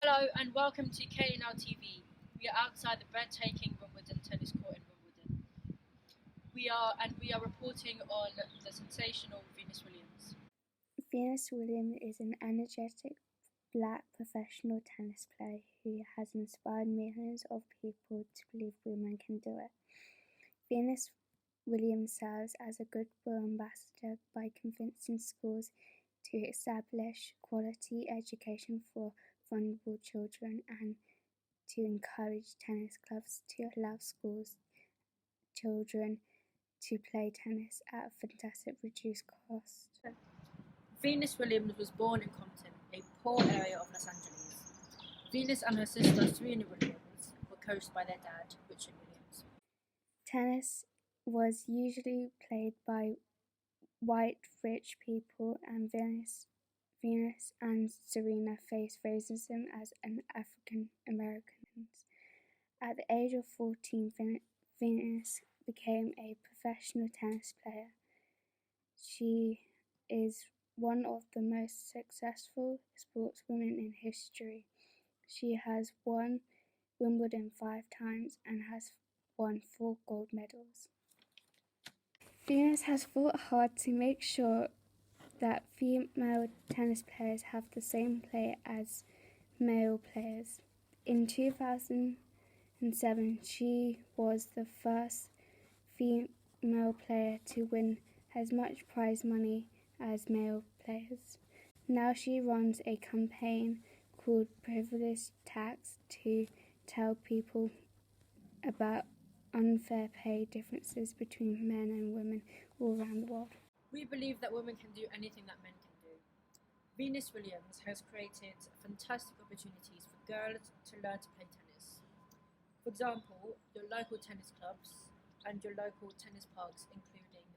Hello and welcome to KNL TV. We are outside the breathtaking Wimbledon tennis court in Wimbledon. We are reporting on the sensational Venus Williams. Venus Williams is an energetic black professional tennis player who has inspired millions of people to believe women can do it. Venus Williams serves as a goodwill ambassador by convincing schools to establish quality education for vulnerable children and to encourage tennis clubs to allow schools children to play tennis at a fantastic reduced cost. Venus Williams was born in Compton, a poor area of Los Angeles. Venus and her sister Serena Williams were coached by their dad, Richard Williams. Tennis was usually played by white rich people, and Venus and Serena faced racism as an African Americans. At the age of 14, Venus became a professional tennis player. She is one of the most successful sportswomen in history. She has won Wimbledon 5 times and has won 4 gold medals. Venus has fought hard to make sure that female tennis players have the same play as male players. In 2007, she was the first female player to win as much prize money as male players. Now she runs a campaign called Privilege Tax to tell people about unfair pay differences between men and women all around the world. We believe that women can do anything that men can do. Venus Williams has created fantastic opportunities for girls to learn to play tennis. For example, your local tennis clubs and your local tennis parks, including